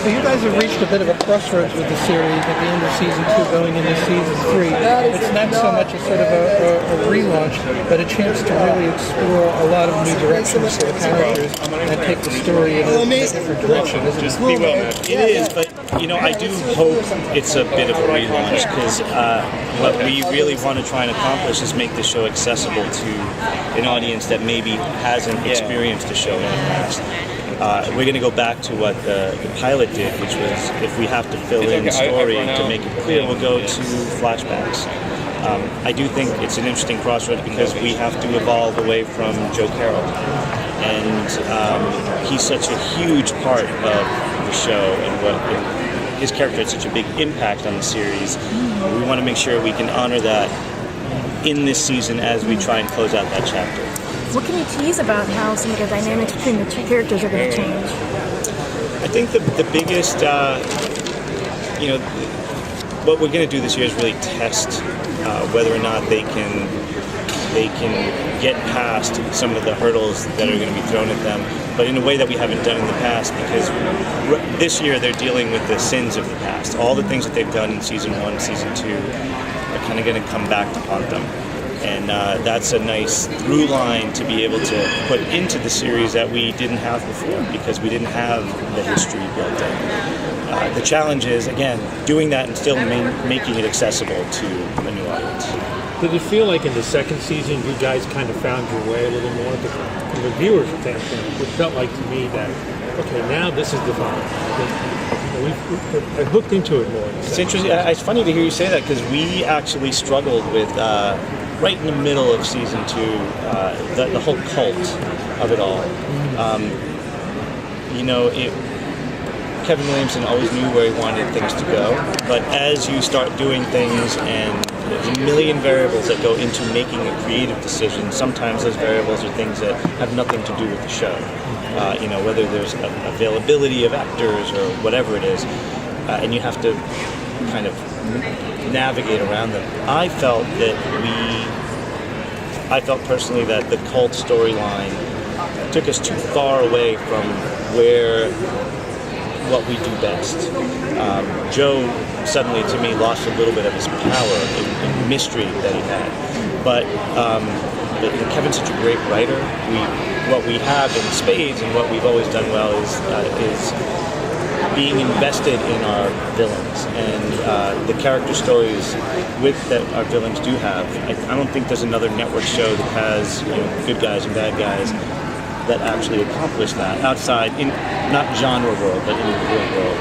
So you guys have reached a bit of a crossroads with the series at the end of season 2 going into season 3. It's not so much a sort of a relaunch, but a chance to really explore a lot of new directions for the characters and take the story in a different direction, isn't it? Be well, man. It is, but I do hope it's a bit of a relaunch, because what we really want to try and accomplish is make the show accessible to an audience that maybe hasn't experienced a show in the past. We're going to go back to what the pilot did, which was, if we have to fill in story to make it clear, we'll go to flashbacks. I do think it's an interesting crossroads, because we have to evolve away from Joe Carroll. And he's such a huge part of the show, and his character had such a big impact on the series. We want to make sure we can honor that in this season as we try and close out that chapter. What can you tease about how some of the dynamics between the two characters are going to change? I think the biggest, what we're going to do this year is really test whether or not they can get past some of the hurdles that are going to be thrown at them, but in a way that we haven't done in the past, because this year they're dealing with the sins of the past. All the things that they've done in season 1, season 2 are kind of going to come back to haunt them. And that's a nice through line to be able to put into the series that we didn't have before, because we didn't have the history built in. The challenge is, again, doing that and still making it accessible to a new audience. Did it feel like in the second season you guys kind of found your way a little more? From the viewer's standpoint, it felt like to me that, okay, now this is defined. I hooked into it more. It's interesting. It's funny to hear you say that, because we actually struggled with, right in the middle of season 2, the whole cult of it all. Kevin Williamson always knew where he wanted things to go, but as you start doing things and there's a million variables that go into making a creative decision, sometimes those variables are things that have nothing to do with the show. Whether there's availability of actors or whatever it is, and you have to kind of navigate around them. I felt personally that the cult storyline took us too far away from what we do best. Joe suddenly, to me, lost a little bit of his power and mystery that he had. But Kevin's such a great writer. What we have in spades and what we've always done well is being invested in our villains and the character stories that our villains do have. I don't think there's another network show that has good guys and bad guys that actually accomplish that outside, in not genre world, but in the real world.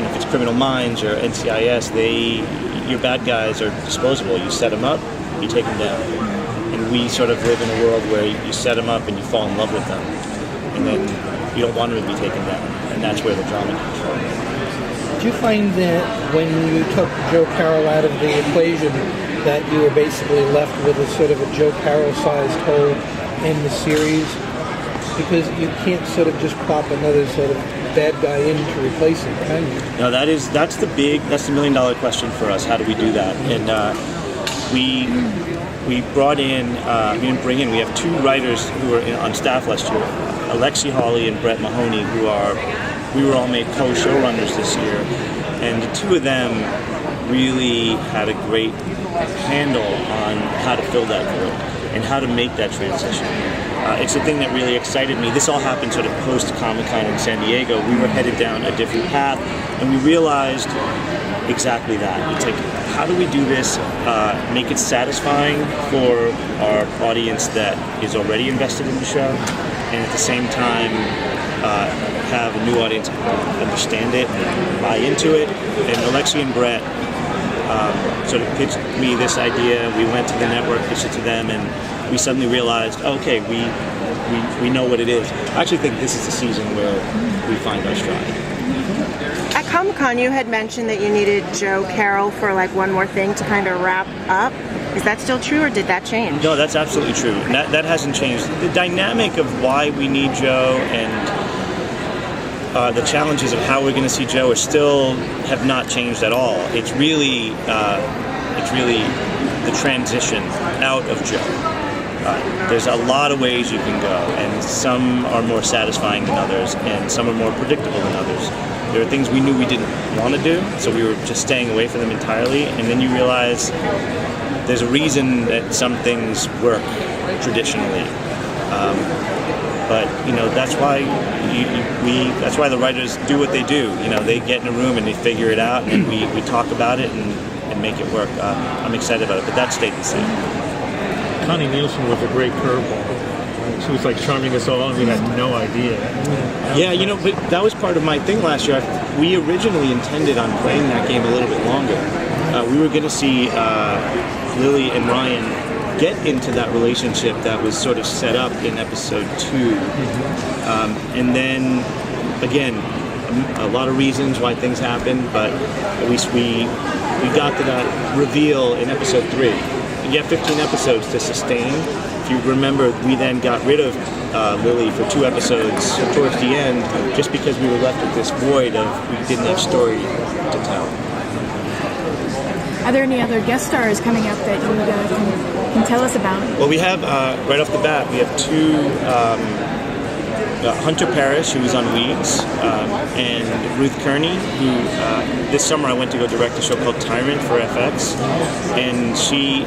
If it's Criminal Minds or NCIS, your bad guys are disposable. You set them up, you take them down. And we sort of live in a world where you set them up and you fall in love with them, and then you don't want them to be taken down, and that's where the drama comes from. Do you find that when you took Joe Carroll out of the equation, that you were basically left with a sort of a Joe Carroll-sized hole in the series? Because you can't sort of just pop another sort of bad guy in to replace him, can you? No, that's the $1 million question for us. How do we do that? And we brought in, we have 2 writers who were on staff last year, Alexi Hawley and Brett Mahoney, we were all made co-showrunners this year, and the 2 of them really had a great handle on how to fill that void and how to make that transition. It's the thing that really excited me. This all happened sort of post-Comic-Con in San Diego. We were headed down a different path, and we realized exactly that. It's like, how do we do this, make it satisfying for our audience that is already invested in the show, and at the same time have a new audience understand it, buy into it. And Alexi and Brett sort of pitched me this idea. We went to the network, pitched it to them, and we suddenly realized, okay, we know what it is. I actually think this is the season where we find our stride. At Comic-Con, you had mentioned that you needed Joe Carroll for one more thing to kind of wrap up. Is that still true, or did that change? No, that's absolutely true. That hasn't changed. The dynamic of why we need Joe and the challenges of how we're going to see Joe have not changed at all. It's really the transition out of Joe. There's a lot of ways you can go, and some are more satisfying than others, and some are more predictable than others. There were things we knew we didn't want to do, so we were just staying away from them entirely. And then you realize there's a reason that some things work traditionally. But that's why that's why the writers do what they do. They get in a room and they figure it out, and we talk about it and make it work. I'm excited about it, but that stayed the same. Connie Nielsen was a great curveball. She was like charming us all, and we had no idea. Yeah, but that was part of my thing last year. We originally intended on playing that game a little bit longer. We were going to see Lily and Ryan get into that relationship that was sort of set up in episode 2. And then, again, a lot of reasons why things happened, but at least we got to that reveal in episode 3. You have 15 episodes to sustain. If you remember, we then got rid of Lily for 2 episodes towards the end, just because we were left with this void of we didn't have story to tell. Are there any other guest stars coming up that you can tell us about? Well, we have, right off the bat, we have 2, Hunter Parrish, who was on Weeds, and Ruth Kearney, who this summer I went to go direct a show called Tyrant for FX, and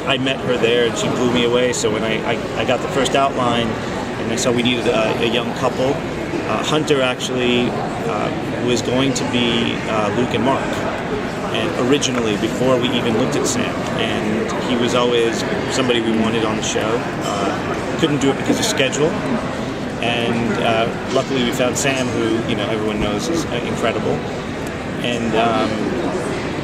I met her there, and she blew me away. So when I got the first outline, and I saw we needed a young couple, Hunter actually was going to be Luke and Mark. And originally, before we even looked at Sam, and he was always somebody we wanted on the show. Couldn't do it because of schedule, and luckily we found Sam, who everyone knows is incredible. And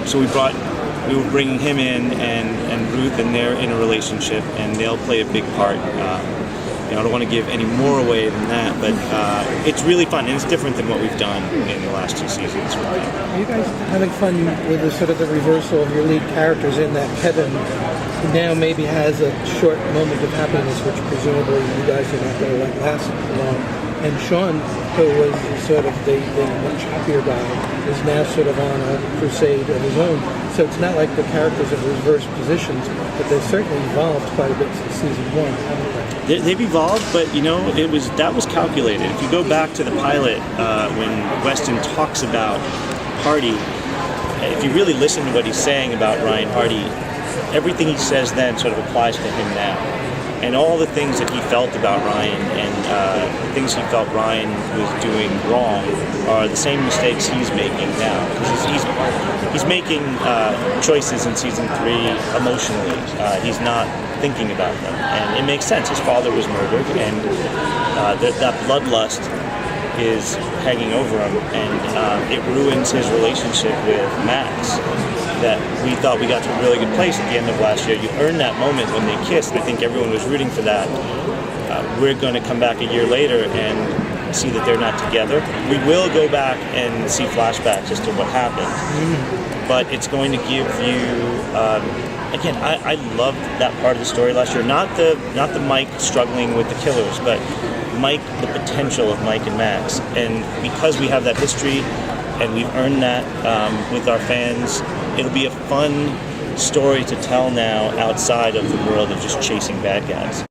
so we were bringing him in and Ruth, and they're in a relationship, and they'll play a big part. I don't want to give any more away than that, but it's really fun, and it's different than what we've done in the last 2 seasons. Are you guys having fun with the sort of the reversal of your lead characters in that Kevin now maybe has a short moment of happiness, which presumably you guys are not going to let last long, and Sean, who was sort of the much happier guy, is now sort of on a crusade of his own. So it's not like the characters have reversed positions, but they've certainly evolved quite a bit since season 1, haven't they? They've evolved, but that was calculated. If you go back to the pilot, when Weston talks about Hardy, if you really listen to what he's saying about Ryan Hardy, everything he says then sort of applies to him now. And all the things that he felt about Ryan and the things he felt Ryan was doing wrong are the same mistakes he's making now. Because he's making choices in season 3 emotionally. He's not thinking about them. And it makes sense. His father was murdered, and that bloodlust is hanging over him, and it ruins his relationship with Max. That we thought we got to a really good place at the end of last year. You earned that moment when they kissed, and I think everyone was rooting for that. We're going to come back a year later and see that they're not together. We will go back and see flashbacks as to what happened, but it's going to give you. Again, I loved that part of the story last year. Not the Mike struggling with the killers, but Mike, the potential of Mike and Max, and because we have that history. And we've earned that with our fans. It'll be a fun story to tell now outside of the world of just chasing bad guys.